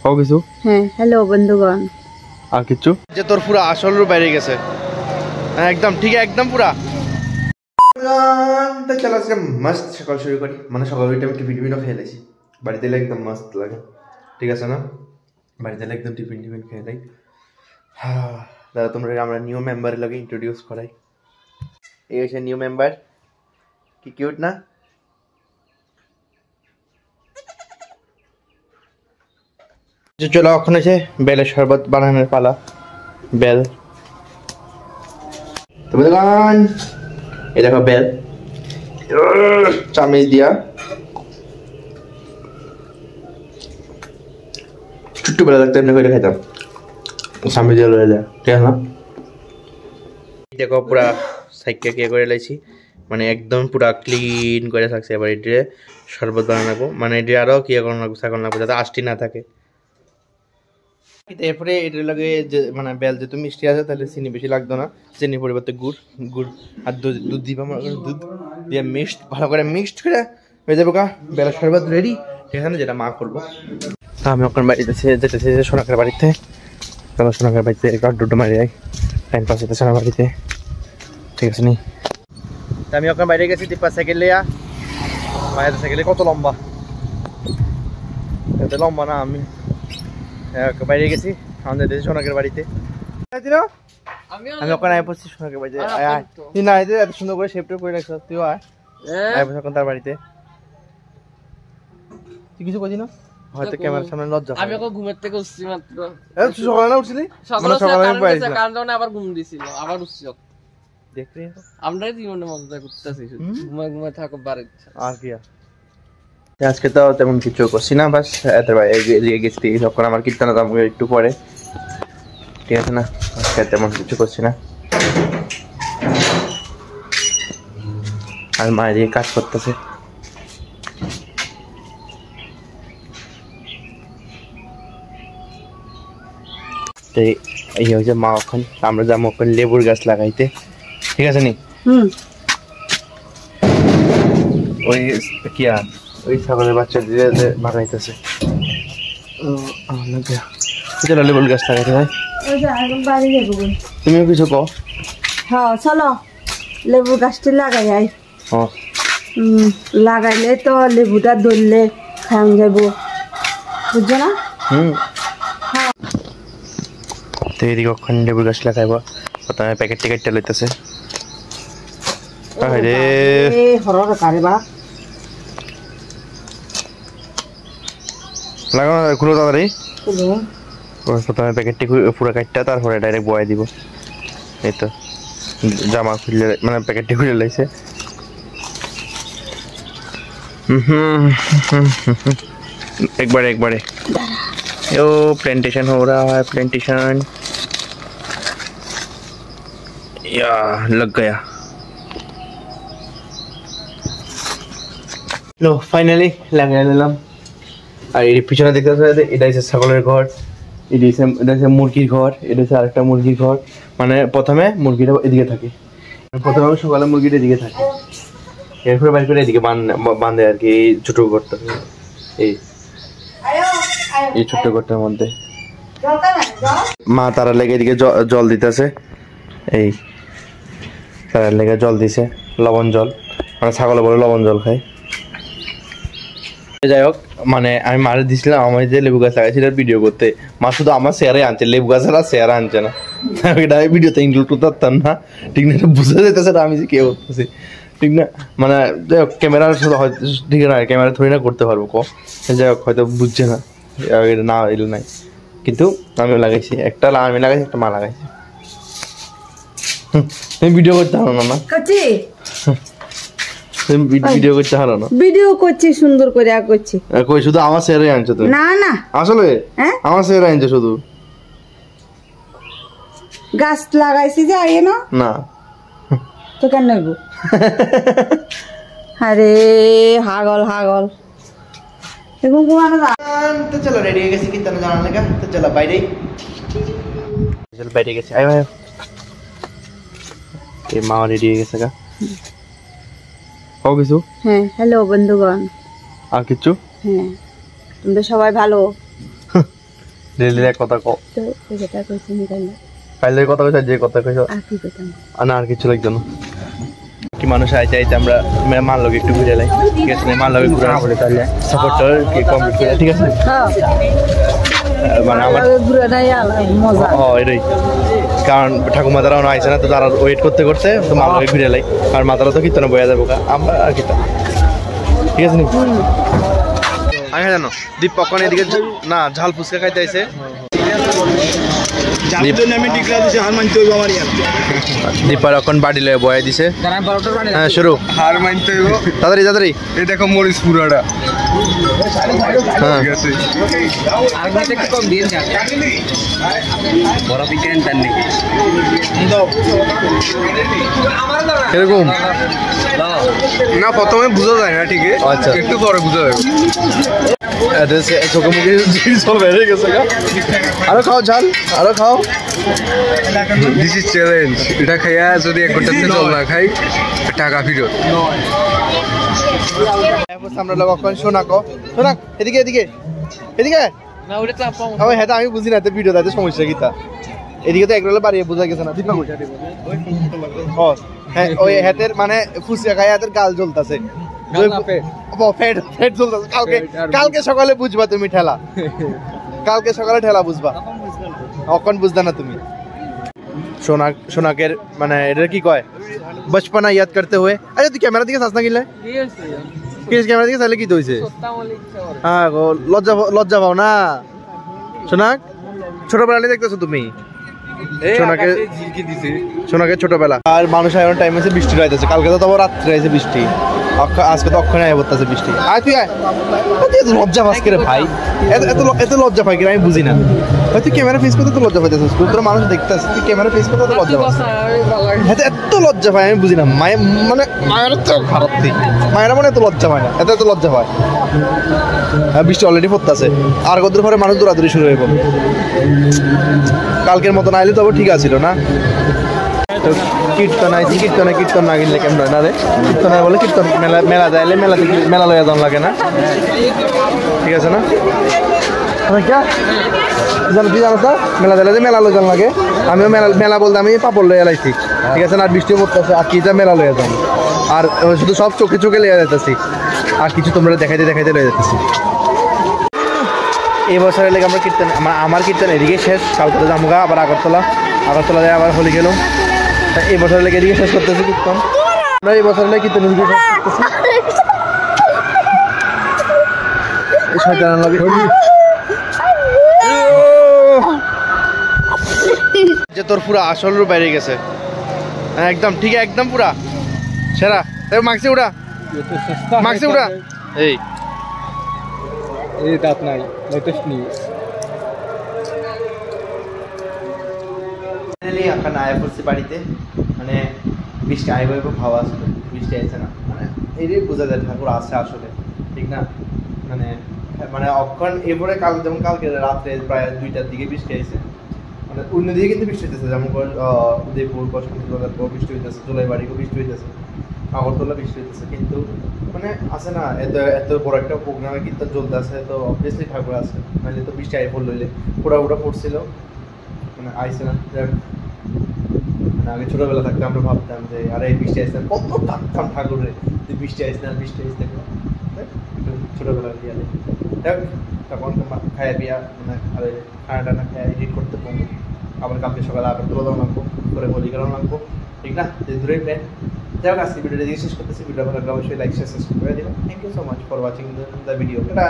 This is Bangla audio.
খাও কিছু? হ্যাঁ হ্যালো বন্ধুগণ। আর কিছু? যে তোর পুরা আসল রূপ বাইরে গেছে একদম, ঠিক একদম পুরা। তো চলো আজকে মস্ত সকাল শুরু করি, মানে সকাল উঠে আমি টিফিন টিফিনও খেয়ে নিয়েছি, বাড়িতে এলে একদম মস্ত লাগে, ঠিক আছে না? বাড়িতে এলে একদম টিফিন টিফিন খেয়ে নেই। দাদা তোমরা আমরা নিউ মেম্বারের লাগে ইন্ট্রোডিউস করাই। এই হচ্ছে নিউ মেম্বার, কি কিউট না? চলো এখন হচ্ছে বেলের শরবত বানানোর পালা। বেল তুমি দোকান, এই দেখো বেল চামিচ দিয়া ছোট্ট বেলা থাকতে এমনি করে খেতাম, চামিচ দিয়ে লয়ে যায়, ঠিক আছে না? দেখো পুরা সাইডটা কে করে লাইছি, মানে একদম পুরা ক্লিন করে থাকছে। এবার এটি শরবত বানাবো, মানে এটি আরও কি এখন লাগবো, ছাগল লাগবো যাতে আষ্টি না থাকে। এরপরে এটার লাগে যে মানে বেল যেহেতু মিষ্টি আছে তাহলে চিনি বেশি লাগতো না, চিনির পরিবর্তে গুড় আর দুধ দিবা, দুধ দিয়ে ভালো করে মিক্সড করে হয়ে যাবো কা বেলের শরবত রেডি, ঠিক আছে না? যেটা মা করবো। আমি ওখানে বাড়িতে যেতেছি সোনাকের বাড়িতে, চলো সোনাকের বাড়িতে একটু আড্ডু মারি যাই, টাইম পাস হতেছে না বাড়িতে, ঠিক আছে নি? আমি ওখানে বাইরে গেছি দীপা সাইকেল লিয়া, মায়ের সাইকেলে কত লম্বা, এত লম্বা না। আমি বাইরে গেছি আমাদের দেশে সোনাকের বাড়িতে, আমি ওখানে আয় পড়ছি সোনাকের বাড়িতে। তুই না এত সুন্দর করে শেপটা করে রাখছ, তুইও আয় পড়ছ তার বাড়িতে। তুই কিছু করছি না হয়তো ক্যামেরার সামনে লজ্জা। আমি ওকে ঘুমের থেকে উঠছি মাত্র। তুই সকালে না উঠছিলি? সকালে কারণ আবার ঘুম দিছিল, আবার উঠছি। দেখলি আমরাই জীবনে মজা করতেছি, ঘুমায় ঘুমায় থাকো বাড়ি আর কি। আজকে তো তেমন কিছু করছি না, বাস এত গেছি যখন আমার কীর্তন একটু পরে, ঠিক আছে না? আজকে তেমন কিছু করছি না, আর মায়ের দিয়ে কাজ করতেছে। এই হচ্ছে মা, ওখানে আমরা যাবো ওখানে লেবুর গাছ লাগাইতে, ঠিক আছে নি? ওই কি আর ওই ছাগলের বাচ্চা দিয়ে বানাইতেছে, লেবুর গাছ লাগাইতে হয়। তুমিও কিছু কও? হ্যাঁ চলো লেবু গাছটি লাগাই যাই, লাগাইলে তো লেবুটা ধরলে খাওয়া যাবো, বুঝছো না? তো এদিকে ওখানে লেবুর গাছ লাগাইব, প্রথমে প্যাকেট টিকেটটা লইতেছে। লাগানো খুলো তাড়াতাড়ি, প্রথমে প্যাকেটটি পুরো কাটটা তারপরে ডাইরেক্ট বয়ে দিব। এই তো জামা খুললে মানে প্যাকেটটি খুলে লাইছে। একবারে ओ प्लांटेशन हो रहा है, प्लांटेशन या लग गया। लो फाइनली लगा নিলাম। আর এই পিছনে দেখতে পাচ্ছেন এটা হচ্ছে ছাগলের ঘর, এটা হচ্ছে মুরগির ঘর, এটা হচ্ছে আরেকটা মুরগির ঘর। মানে প্রথমে মুরগিটা এদিকে থাকে, প্রথমে সকালে মুরগিটা এদিকে থাকে, এরপরে বাইরে করে এদিকে বাঁধে আর কি। এই ছোট ঘরটা, এই ছোট্ট ঘরটার মধ্যে মা তারা লেগে এদিকে জল দিতেছে, এই তারা লেগে জল দিছে, লবণ জল, মানে ছাগলে বলে লবণ জল খায়। যাই হোক, মানে আমি মারে দিছিলাম আমার যে লেবু গাছ লাগাইছিল ভিডিও করতে, মা শুধু আমার শেয়ারে আনছে, লেবু গাছের আর শেয়ারে আনছে না। এটা ভিডিওতে ইনক্লুড করতে পারতাম না, ঠিক না? বুঝে যেতেছে আমি যে কে করতেছি, ঠিক না? মানে যাই হোক ক্যামেরার শুধু হয়তো ঠিক না, ক্যামেরা থোড়ি না করতে পারবো, যাই হোক হয়তো বুঝছে না, এটা না এলো নাই, কিন্তু আমি লাগাইছি একটা, আমি লাগাইছি একটা, মা লাগাইছি। তুমি ভিডিও করতে পারো না? ভিডিও করতে পারো না? ভিডিও করছি সুন্দর করে করছি, কই শুধু আমার শেয়ারে আনছো তুমি? না না আসলে আমার শেয়ারে আনছো শুধু, গাছ লাগাইছি যে আইয়ে না না তো কেন নেব? আরে হাগল তো চলো রেডি হয়ে গেছি কীর্তন জানার লেগে, তো চলো বাইরে গেছি। আয় ভাই এই মা রেডি হয়ে গেছে গা, ও কিছু? হ্যাঁ হ্যালো বন্ধুগণ। আর কিছু? হ্যাঁ তোমরা সবাই ভালো? ডেলি এক কথা কও তো এই যেটা কইছি নি কাইলা কাইলে কথা কইছ যে কথা কইছ আর কি কইতাম না আর কিছু লাগতো না কি মানুষ আইতে আইতে আমরা মান লগে একটু ঘুরে লাই ঠিক আছে মান লগে ঘুরে বলে তাহলে সাপোর্টার কি কমপ্লিট করে ঠিক আছে হ্যাঁ মানে আমার ঘুরে নাই মজা এটাই কারণ ঠাকুমা তারা আইসে না তো তারা ওয়েট করতে করতে তো মান লগে ঘুরে লাই আর মাতারা তো কীর্তনে বয়া যাবো আমরা আর কীর্তন ঠিক আছে নি আমি জানো দীপ পকন এদিকে না ঝাল ফুচকা খাইতে আইছে দীপার এখন বাড়ি লয়ে বয়া দিছে হ্যাঁ শুরু হার মানতে হইব তাড়াতাড়ি তাড়াতাড়ি এই দেখো মরিচ পুরাটা হ্যাঁ ঠিক আছে কিরকম না প্রথমে বোঝা যায় না ঠিক আচ্ছা। একটু পরে বোঝা যাবে চোখে মুখে জল বেড়ে গেছে আরো খাও ঝাল আরো খাও দিস ইজ চ্যালেঞ্জ এটা খাইয়া যদি 1 ঘন্টাতে জল না খাই টাকা ফেরত আমরা লোক এখন শোনাকো শোনাক এদিকে এদিকে এদিকে না ওটা চাপ পাবো আমি হ্যাঁ আমি বুঝি না তো ভিডিও তাতে সমস্যা কি তা এদিকে তো একবারে বাড়িয়ে বোঝা গেছে না দিপা কইটা হ্যাঁ ওই হাতের মানে ফুসকা খায় হাতের গাল জ্বলতাছে ফেট ফেট জ্বলতাছে কালকে সকালে বুঝবা তুমি ঠেলা কালকে সকালে ঠেলা বুঝবা অখন বুঝদা না তুমি সোনাকের মানে এটা কি কয় বচপনা ইয়াদ করতে हुए আরে তুই ক্যামেরা দিকে চাস না গিলে কি ক্যামেরা দিকে চাইলে কি হইছে হ্যাঁ গো লজ্জা পাও না সোনাক ছোটবেলা দেখতেছো তুমি সোনাকে ছোটবেলা আর মানুষ এখন টাইম আছে বৃষ্টি রাইতেছে কালকে তো তবে রাত্রে আছে বৃষ্টি আজকে তো অক্ষণে আয় বলতেছে বৃষ্টি আয় তুই আয় এত লজ্জা পাস করে ভাই এত লজ্জা পাই কিনা আমি বুঝি না ভাই তুই ক্যামেরা ফেস করতে তো লজ্জা পাইতেছিস তোর মানুষ দেখতেছিস তুই ক্যামেরা ফেস করতে তো লজ্জা পাস এত লজ্জা পাই আমি বুঝি না মায়ের তো খারাপ দিক মায়েরা মনে এত লজ্জা পায় না এত লজ্জা পায় হ্যাঁ বৃষ্টি অলরেডি পড়তেছে আর কতদিন পরে মানুষ দৌড়াদৌড়ি শুরু হয়ে পড়বে কালকের মতো না আইলে তবে ঠিক আছিল না তো কীর্তন আইছি কীর্তন না কিনলে কেমন হয় না রে কীর্তন বলে কীর্তন মেলা যাইলে মেলা লইয়া যাওয়া লাগে না ঠিক আছে না তুই জানো তো মেলা যাইলে যে মেলা লই যাওয়া লাগে আমিও মেলা বলতে আমি পাপড় লইয়া লাইছি ঠিক আছে না আর বৃষ্টিও পড়তেছে আর কি যা মেলা লইয়া যাবো আর শুধু সব চোখে লইয়া যেতেছি আর কিছু তোমরা দেখাইতে লইয়া যেতেছি এই বছরের লেগে আমরা কীর্তন আমার কীর্তন এদিকে শেষ কালকে জামুগা আবার আগরতলা যায় আবার হলি গেল এই বছরের লেগে এদিকে শেষ করতেছি কীর্তন আমরা এই বছরের লেগে কীর্তন এদিকে শেষ করতেছি যে তোর পুরা আসল রূপ বাইরে গেছে একদম ঠিক একদম পুরা সেরা তাই মাগছে উড়া এই দাঁত নাই লেটেস্ট নিউজ এখন আয়া পড়ছি বাড়িতে মানে বৃষ্টি আইব ভাবা আসলে বৃষ্টি আইছে না মানে এই বোঝা যায় ঠাকুর আছে আসলে ঠিক না মানে অক্ষণ এরপরে যেমন কালকে রাত্রে প্রায় 2টার দিকে বৃষ্টি আইছে মানে অন্যদিকে কিন্তু বৃষ্টি হইতেছে যেমন উদয়পুর কসমন্দির বৃষ্টি হইতেছে জুলাইবাড়িও বৃষ্টি হইতেছে আগরতলা বৃষ্টি হইতেছে কিন্তু মানে আছে না এত বড় একটা প্রোগ্রামে কিন্তু চলতে আছে তো অবভিয়াসলি ঠাকুর আছে মানে তো বৃষ্টি আই পড়লে পুরা পড়ছিল মানে আইসে না মানে আগে ছোটবেলা থাকতে আমরা ভাবতাম যে আরে বৃষ্টি আইসে না কত থাকতাম ঠাকুরে যে বৃষ্টি আইসে না ছোটবেলা দিয়ে দেখ তখন খাইয়া পিয়া মানে আরে খানা টানা খাইয়া এডিট করতে পারবো আবার কালকে সকালে আবার তোলা দাও লাগবো করে হোলি করানো লাগবো ঠিক না যে দূরেই প্ল্যান যাই হোক আজকে ভিডিওটা দিয়ে শেষ করতেছি ভিডিও ভালো লাগলে অবশ্যই লাইক শেয়ার সাবস্ক্রাইব করে দিবেন thank you so much for watching the video tata